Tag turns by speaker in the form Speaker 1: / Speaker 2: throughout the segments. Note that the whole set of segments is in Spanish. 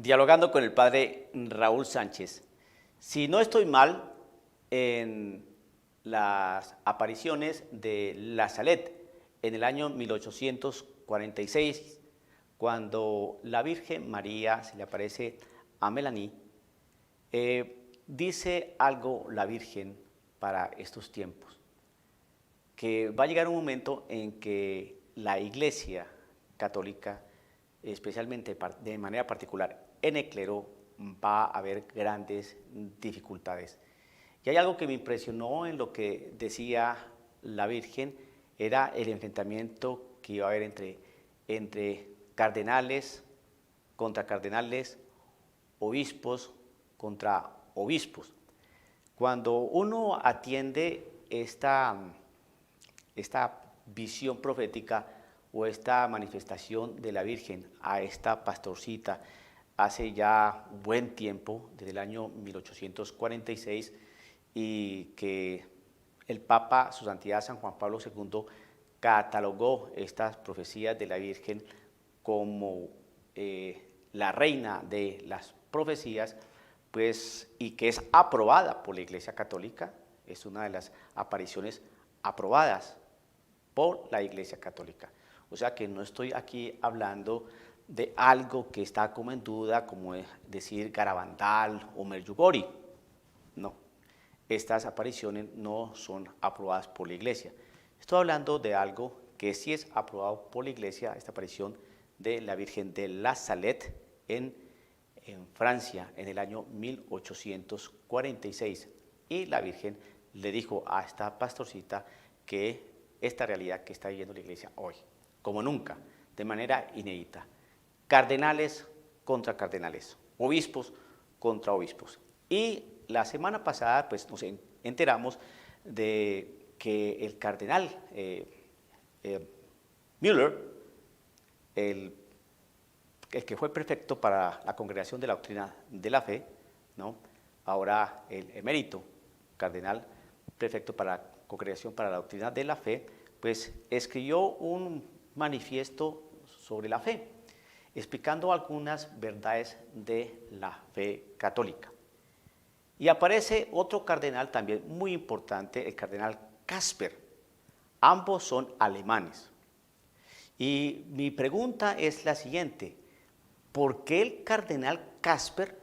Speaker 1: dialogando con el padre Raúl Sánchez. Si no estoy mal, en las apariciones de La Salette en el año 1846, cuando la Virgen María se le aparece a Melanie, dice algo la Virgen para estos tiempos, que va a llegar un momento en que la Iglesia Católica, especialmente de manera particular en el clero, va a haber grandes dificultades. Y hay algo que me impresionó en lo que decía la Virgen, era el enfrentamiento que iba a haber entre cardenales contra cardenales, obispos contra obispos. Cuando uno atiende esta visión profética o esta manifestación de la Virgen a esta pastorcita hace ya buen tiempo, desde el año 1846, y que el Papa, su Santidad San Juan Pablo II, catalogó estas profecías de la Virgen como la reina de las profecías, pues, y que es aprobada por la Iglesia Católica, es una de las apariciones aprobadas por la Iglesia Católica. O sea que no estoy aquí hablando de algo que está como en duda, como decir Garabandal o Medjugorje. No, estas apariciones no son aprobadas por la Iglesia. Estoy hablando de algo que sí es aprobado por la Iglesia, esta aparición de la Virgen de La Salette en Francia en el año 1846. Y la Virgen le dijo a esta pastorcita que esta realidad que está viviendo la Iglesia hoy, como nunca, de manera inédita, cardenales contra cardenales, obispos contra obispos. Y la semana pasada pues nos enteramos de que el cardenal Müller, el que fue prefecto para la Congregación de la Doctrina de la Fe, ¿no? Ahora el emérito cardenal prefecto para la Congregación para la Doctrina de la Fe, pues escribió un manifiesto sobre la fe, explicando algunas verdades de la fe católica. Y aparece otro cardenal también muy importante, el cardenal Casper. Ambos son alemanes. Y mi pregunta es la siguiente: ¿por qué el cardenal Casper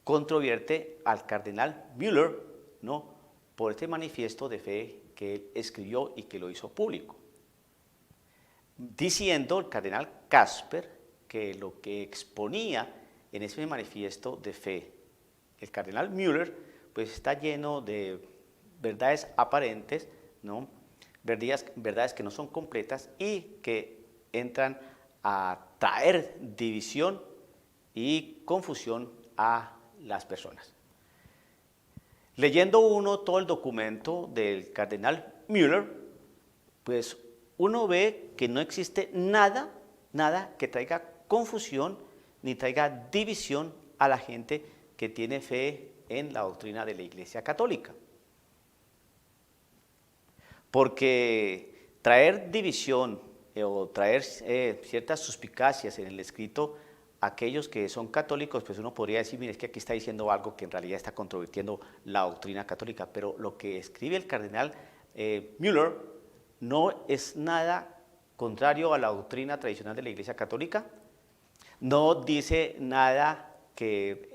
Speaker 1: controvierte al cardenal Müller, ¿no?, por este manifiesto de fe que él escribió y que lo hizo público? Diciendo el cardenal Casper que lo que exponía en ese manifiesto de fe el cardenal Müller, pues está lleno de verdades aparentes, ¿no?, verdades que no son completas y que entran a traer división y confusión a las personas. Leyendo uno todo el documento del cardenal Müller, pues uno ve que no existe nada que traiga confusión ni traiga división a la gente que tiene fe en la doctrina de la Iglesia Católica. Porque traer división o traer ciertas suspicacias en el escrito a aquellos que son católicos, pues uno podría decir, mire, es que aquí está diciendo algo que en realidad está controvirtiendo la doctrina católica, pero lo que escribe el cardenal Müller no es nada contrario a la doctrina tradicional de la Iglesia Católica, no dice nada que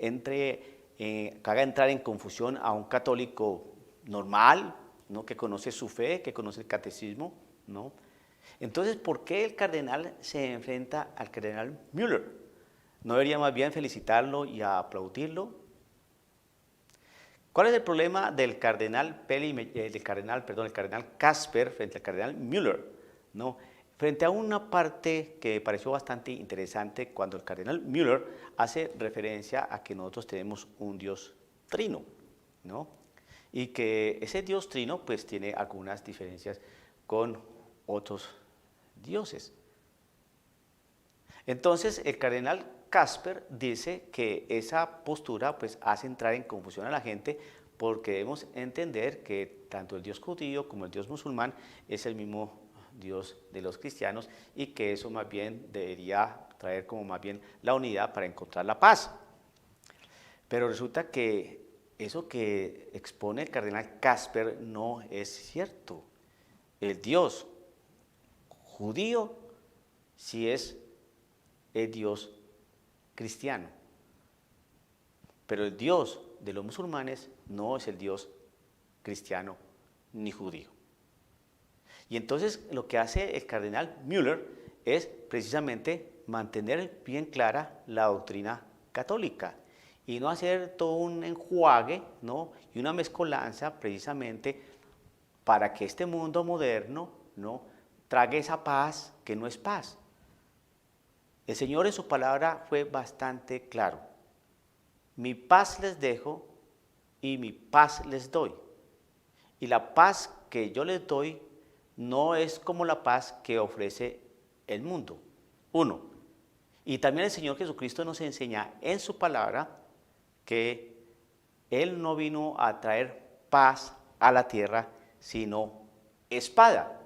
Speaker 1: haga entrar en confusión a un católico normal, ¿no?, que conoce su fe, que conoce el catecismo, ¿no? Entonces, ¿por qué el cardenal se enfrenta al cardenal Müller? ¿No debería más bien felicitarlo y aplaudirlo? ¿Cuál es el problema del cardenal Casper frente al cardenal Müller, ¿no?, frente a una parte que me pareció bastante interesante cuando el cardenal Müller hace referencia a que nosotros tenemos un Dios trino, ¿no?, y que ese Dios trino pues tiene algunas diferencias con otros dioses? Entonces el cardenal Casper dice que esa postura pues hace entrar en confusión a la gente, porque debemos entender que tanto el Dios judío como el Dios musulmán es el mismo Dios de los cristianos, y que eso más bien debería traer como más bien la unidad para encontrar la paz. Pero resulta que eso que expone el cardenal Casper no es cierto. El Dios judío sí es el Dios cristiano, pero el Dios de los musulmanes no es el Dios cristiano ni judío. Y entonces lo que hace el cardenal Müller es precisamente mantener bien clara la doctrina católica y no hacer todo un enjuague, ¿no?, y una mezcolanza precisamente para que este mundo moderno, ¿no?, trague esa paz que no es paz. El Señor en su palabra fue bastante claro. Mi paz les dejo y mi paz les doy. Y la paz que yo les doy no es como la paz que ofrece el mundo. Uno. Y también el Señor Jesucristo nos enseña en su palabra que Él no vino a traer paz a la tierra, sino espada.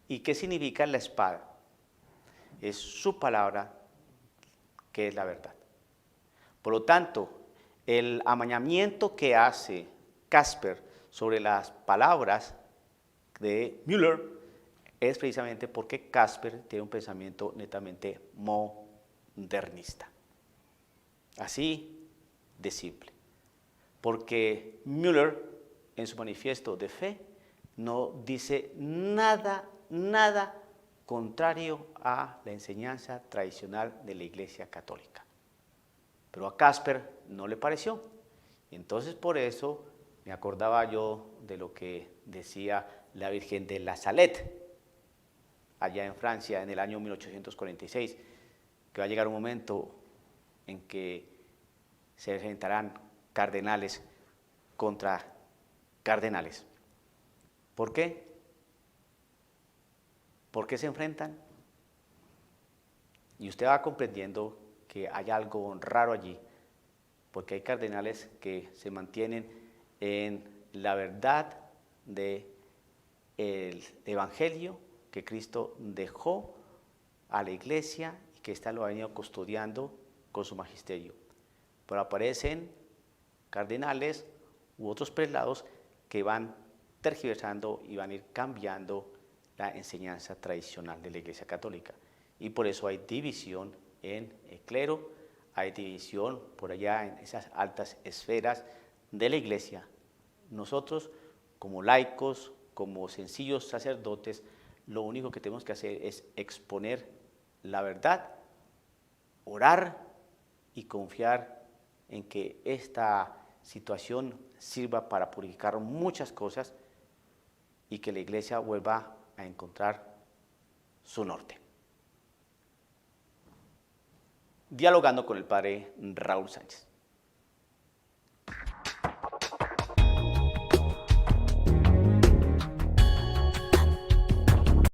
Speaker 1: ¿Y qué significa la espada? Es su palabra, que es la verdad. Por lo tanto, el amañamiento que hace Casper sobre las palabras de Müller es precisamente porque Casper tiene un pensamiento netamente modernista. Así de simple. Porque Müller, en su manifiesto de fe, no dice nada contrario a la enseñanza tradicional de la Iglesia Católica. Pero a Casper no le pareció. Y entonces por eso me acordaba yo de lo que decía la Virgen de la Salette, allá en Francia, en el año 1846, que va a llegar un momento en que se enfrentarán cardenales contra cardenales. ¿Por qué? ¿Por qué se enfrentan? Y usted va comprendiendo que hay algo raro allí, porque hay cardenales que se mantienen en la verdad del Evangelio que Cristo dejó a la Iglesia y que ésta lo ha venido custodiando con su magisterio. Pero aparecen cardenales u otros prelados que van tergiversando y van a ir cambiando la enseñanza tradicional de la Iglesia Católica. Y por eso hay división en el clero, hay división por allá en esas altas esferas de la Iglesia. Nosotros, como laicos, como sencillos sacerdotes, lo único que tenemos que hacer es exponer la verdad, orar y confiar en que esta situación sirva para purificar muchas cosas y que la Iglesia vuelva a encontrar su norte. Dialogando con el padre Raúl Sánchez.